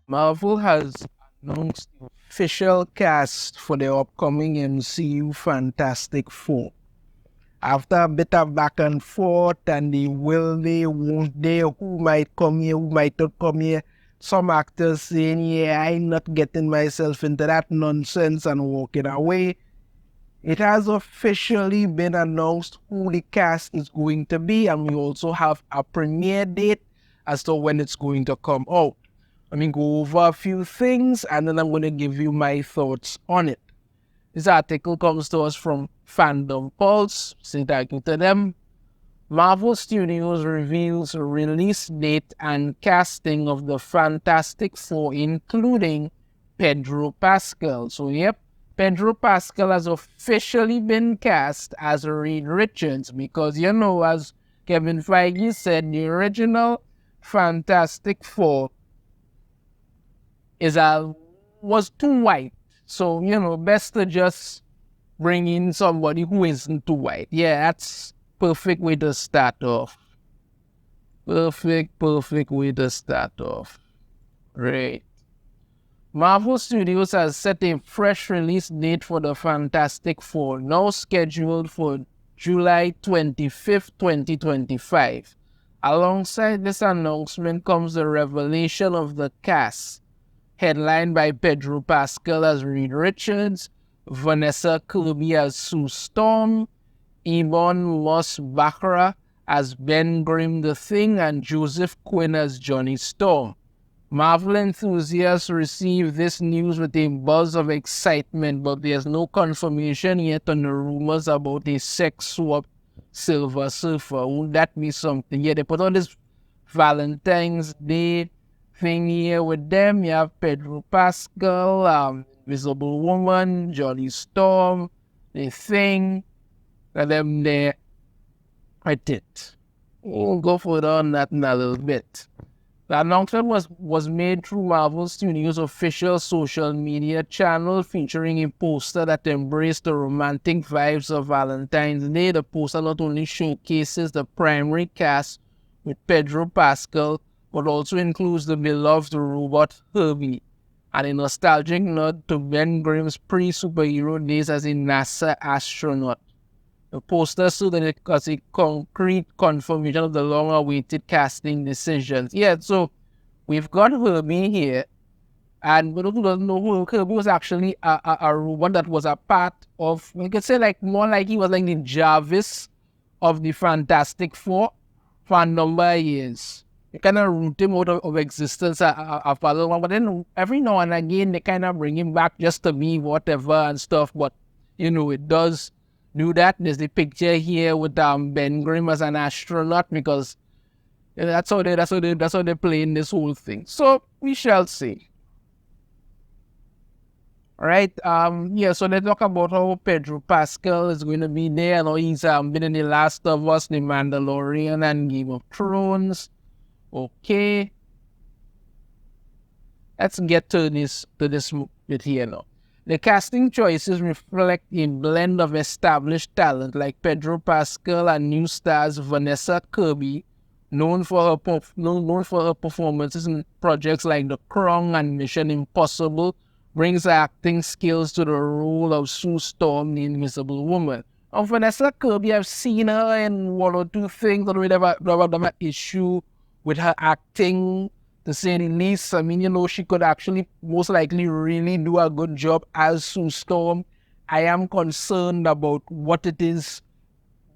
Marvel has announced the official cast for the upcoming MCU Fantastic Four. After a bit of back and forth and the will they, won't they, who might come here, who might not come here, some actors saying, yeah, I'm not getting myself into that nonsense and walking away. It has officially been announced who the cast is going to be, and we also have a premiere date as to when it's going to come out. Let me go over a few things and then I'm going to give you my thoughts on it. This article comes to us from Fandom Pulse. Say thank you to them. Marvel Studios reveals release date and casting of the Fantastic Four, including Pedro Pascal. So, yep, Pedro Pascal has officially been cast as Reed Richards because, as Kevin Feige said, the original Fantastic Four was too white. So, best to just bring in somebody who isn't too white. Yeah, that's perfect way to start off. Perfect way to start off. Right. Marvel Studios has set a fresh release date for the Fantastic Four, now scheduled for July 25th, 2025. Alongside this announcement comes the revelation of the cast, headlined by Pedro Pascal as Reed Richards, Vanessa Kirby as Sue Storm, Ebon Moss-Baccarat as Ben Grimm the Thing, and Joseph Quinn as Johnny Storm. Marvel enthusiasts received this news with a buzz of excitement, but there's no confirmation yet on the rumors about a sex swap Silver Surfer. Would that be something? Yeah, they put on this Valentine's Day thing here with them. You have Pedro Pascal, Invisible Woman, Johnny Storm, the Thing, and them there. Right it. We'll go further on that in a little bit. The announcement was made through Marvel Studios' official social media channel, featuring a poster that embraced the romantic vibes of Valentine's Day. The poster not only showcases the primary cast with Pedro Pascal, but also includes the beloved robot Herbie, and a nostalgic nod to Ben Grimm's pre-superhero days as a NASA astronaut. The poster stood as a concrete confirmation of the long-awaited casting decisions. Yeah, so we've got Herbie here, and for those who don't know, Herbie was actually a robot that was a part of, we could say more like he was like the Jarvis of the Fantastic Four for a number of years. They kind of root him out of existence after a little while, but then every now and again they kind of bring him back just to be whatever and stuff, but it does do that. There's the picture here with Ben Grimm as an astronaut because that's how they play in this whole thing. So we shall see. All right. So let's talk about how Pedro Pascal is going to be there. I know he's been in The Last of Us, The Mandalorian, and Game of Thrones. Okay. Let's get to this bit here now. The casting choices reflect a blend of established talent like Pedro Pascal and new stars Vanessa Kirby, known for her performances in projects like The Crown and Mission Impossible, brings her acting skills to the role of Sue Storm, the Invisible Woman. Of Vanessa Kirby, I've seen her in one or two things. I don't really have an issue with her acting, to say the least. I mean, she could actually most likely really do a good job as Sue Storm. I am concerned about what it is,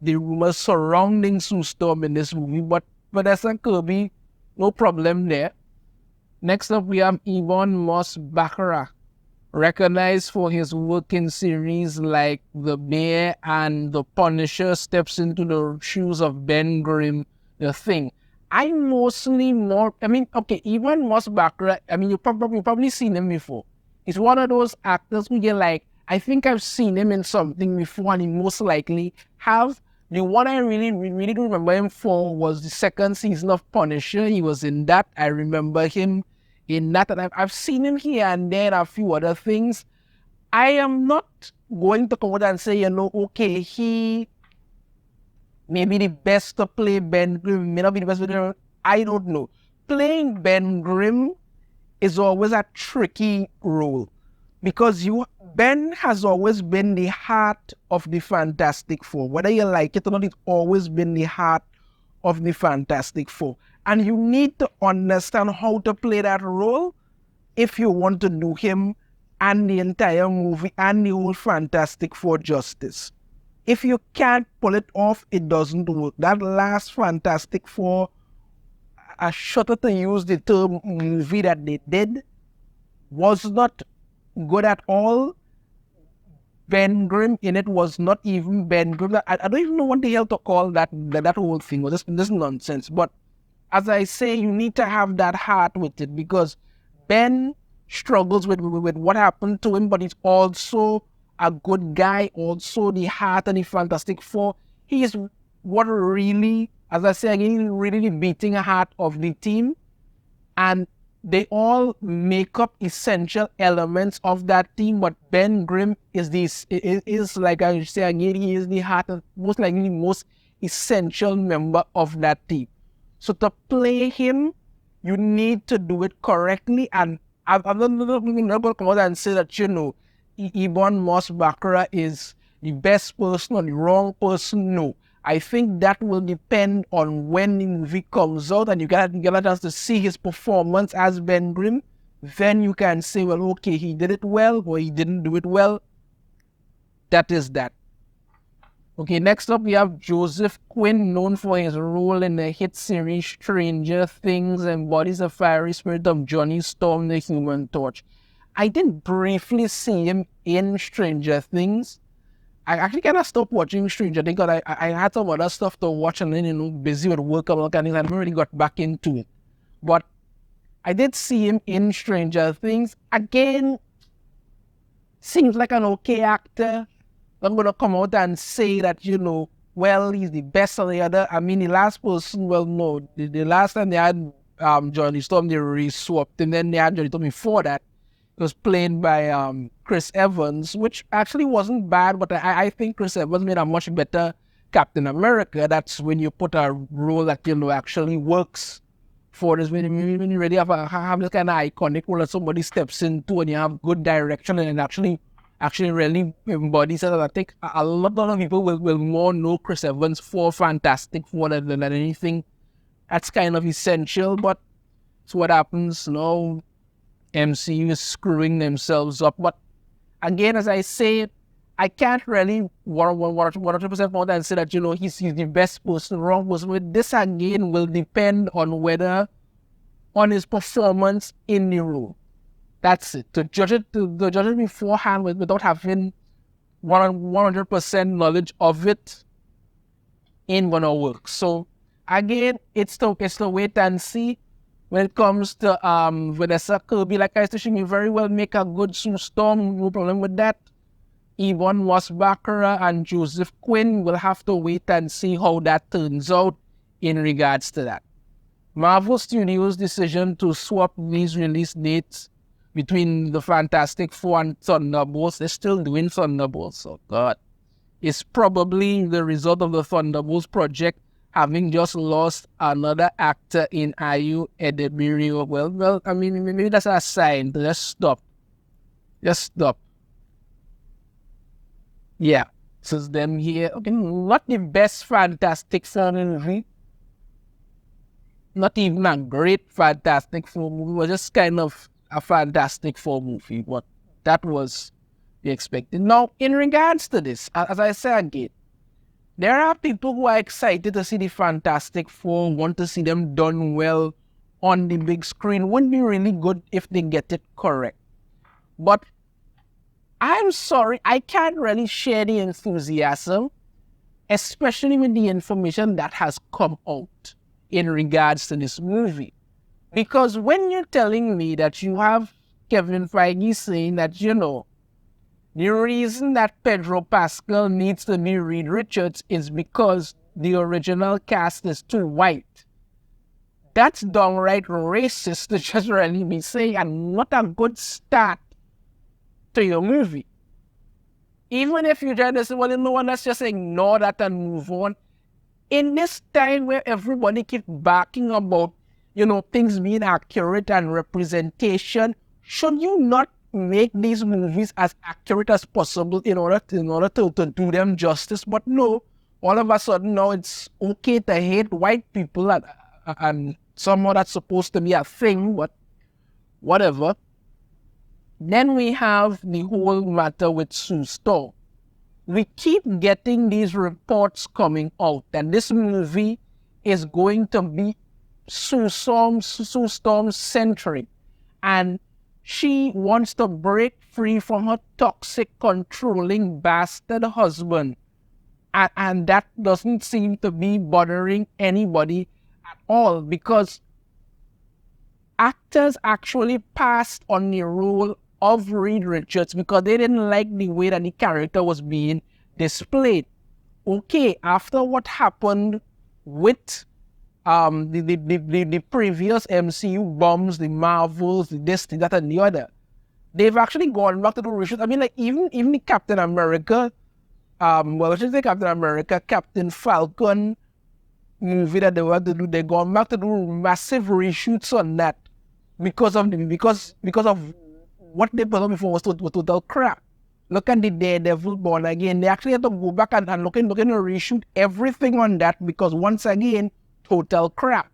the rumors surrounding Sue Storm in this movie, but Vanessa Kirby, no problem there. Next up, we have Ebon Moss-Baccarat, recognized for his work in series like The Bear and The Punisher, steps into the shoes of Ben Grimm, The Thing. Ebon Moss-Baccarat, you've probably seen him before. He's one of those actors who you're like, I think I've seen him in something before, and he most likely have. The one I really do remember him for was the second season of Punisher. He was in that. I remember him in that, and I've seen him here and there and a few other things. I am not going to come out and say, okay, he may be the best to play Ben Grimm, may not be the best, I don't know. Playing Ben Grimm is always a tricky role because Ben has always been the heart of the Fantastic Four. Whether you like it or not, it's always been the heart of the Fantastic Four. And you need to understand how to play that role if you want to do him and the entire movie and the whole Fantastic Four justice. If you can't pull it off, it doesn't work. That last Fantastic Four, I shudder to use the term movie that they did, was not good at all. Ben Grimm in it was not even Ben Grimm. I don't even know what the hell to call that whole thing. Was this nonsense. But as I say, you need to have that heart with it because Ben struggles with what happened to him, but he's also a good guy, also the heart of the Fantastic Four. He is what really, as I say again, really beating a heart of the team. And they all make up essential elements of that team, but Ben Grimm is like I say again, he is the heart of most likely the most essential member of that team. So to play him, you need to do it correctly. And I'm not going to come out and say that, Ebon Moss-Baccarat is the best person or the wrong person. No. I think that will depend on when the movie comes out and you get a chance to see his performance as Ben Grimm. Then you can say, well, okay, he did it well or he didn't do it well. That is that. Okay, next up we have Joseph Quinn, known for his role in the hit series Stranger Things, embodies the fiery spirit of Johnny Storm, the Human Torch. I did briefly see him in Stranger Things. I actually kind of stopped watching Stranger Things because I had some other stuff to watch and then, busy with work and all kind of things. I never really got back into it. But I did see him in Stranger Things. Again, seems like an okay actor. I'm going to come out and say that, well, he's the best of the other. I mean, the last person, well, no. The last time they had Johnny Storm, they re-swapped. And then they had Johnny Storm before that. It was played by Chris Evans, which actually wasn't bad, but I think Chris Evans made a much better Captain America. That's when you put a role that, actually works for this. When you really have this kind of iconic role that somebody steps into and you have good direction and actually really embodies it. And I think a lot of people will more know Chris Evans for Fantastic Four than anything. That's kind of essential, but it's what happens now. MCU is screwing themselves up. But again, as I say, I can't really 100% more than say that, he's the best person, wrong person. With this again will depend on his performance in the role. That's it. To judge it beforehand without having 100% knowledge of it ain't gonna work. So again, it's to wait and see. When it comes to Vanessa Kirby, like I said, she can very well make a good Sue Storm, no problem with that. Ebon Moss-Baccarat and Joseph Quinn will have to wait and see how that turns out in regards to that. Marvel Studios' decision to swap these release dates between the Fantastic Four and Thunderbolts, they're still doing Thunderbolts, so God. It's probably the result of the Thunderbolts project having just lost another actor in Ayu Edebiri. Well, I mean, maybe that's a sign to just stop. Yeah, so it's them here. Okay, not the best Fantastic Four movie. Not even a great Fantastic Four movie. It was just kind of a Fantastic Four movie, but that was the expected. Now, in regards to this, as I said again, there are people who are excited to see the Fantastic Four, want to see them done well on the big screen. Wouldn't be really good if they get it correct. But I'm sorry, I can't really share the enthusiasm, especially with the information that has come out in regards to this movie. Because when you're telling me that you have Kevin Feige saying that, the reason that Pedro Pascal needs to be Reed Richards is because the original cast is too white. That's downright racist to just really be saying, and not a good start to your movie. Even if you just say, well, let's just ignore that and move on. In this time where everybody keeps barking about things being accurate and representation, should you not make these movies as accurate as possible in order to do them justice? But no, all of a sudden now it's okay to hate white people, and somehow that's supposed to be a thing, but whatever. Then we have the whole matter with Sue Storm. We keep getting these reports coming out that this movie is going to be Sue Storm centric, and she wants to break free from her toxic, controlling bastard husband, and that doesn't seem to be bothering anybody at all, because actors actually passed on the role of Reed Richards because they didn't like the way that the character was being displayed. Okay, after what happened with the previous MCU bombs, the Marvels, the this, that, and the other, they've actually gone back to the reshoots. I mean, like even the Captain America, I should say Captain America, Captain Falcon movie that they were to do, they gone back to do massive reshoots on that because of what they put on before was total crap. Look at the Daredevil Born Again. They actually had to go back and look and reshoot everything on that because once again, total crap.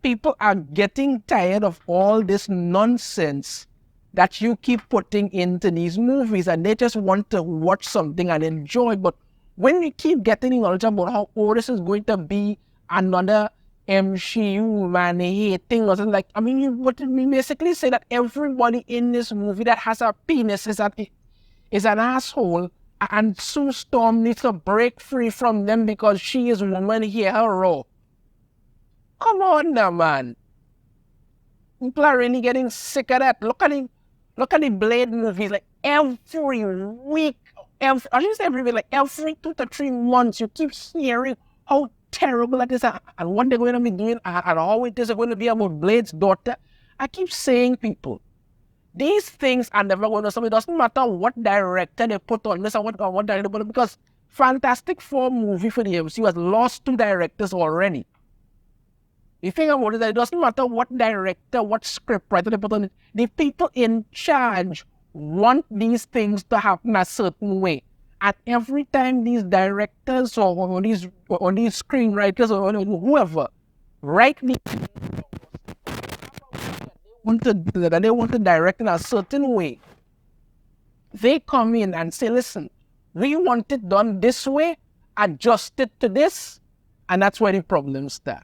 People are getting tired of all this nonsense that you keep putting into these movies, and they just want to watch something and enjoy. But when you keep getting knowledge about how this is going to be another MCU man hating or something, like, I mean, you basically say that everybody in this movie that has a penis is an asshole, and Sue Storm needs to break free from them because she is woman here, her raw. Come on now, man. People are really getting sick of that. Look at the Blade movies, like every week, every week, like every 2 to 3 months, you keep hearing how terrible that is and what they're going to be doing and how it is going to be about Blade's daughter. I keep saying, people, these things are never going to stop. It doesn't matter what director they put on this or what director they put on, because Fantastic Four movie for the MCU has lost 2 directors already. The thing about it, that it doesn't matter what director, what script writer they put on it, the people in charge want these things to happen a certain way. And every time these directors or these screenwriters or whoever write the they want to direct in a certain way, they come in and say, listen, we want it done this way, adjust it to this, and that's where the problems start.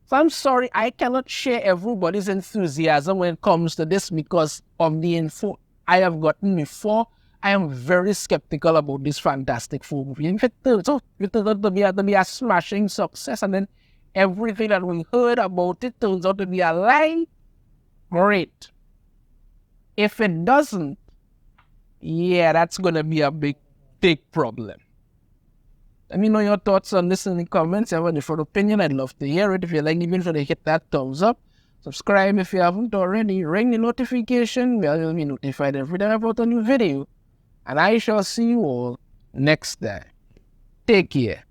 So I'm sorry, I cannot share everybody's enthusiasm when it comes to this because of the info I have gotten before. I am very skeptical about this Fantastic Four movie. If it turns out to be a smashing success, and then everything that we heard about it turns out to be a lie, great. If it doesn't, yeah, that's going to be a big problem. Let me know your thoughts on this in the comments. If you have a different opinion, I'd love to hear it. If you like the video, hit that thumbs up. Subscribe if you haven't already. Ring the notification bell. You'll be notified every time I put a new video. And I shall see you all next time. Take care.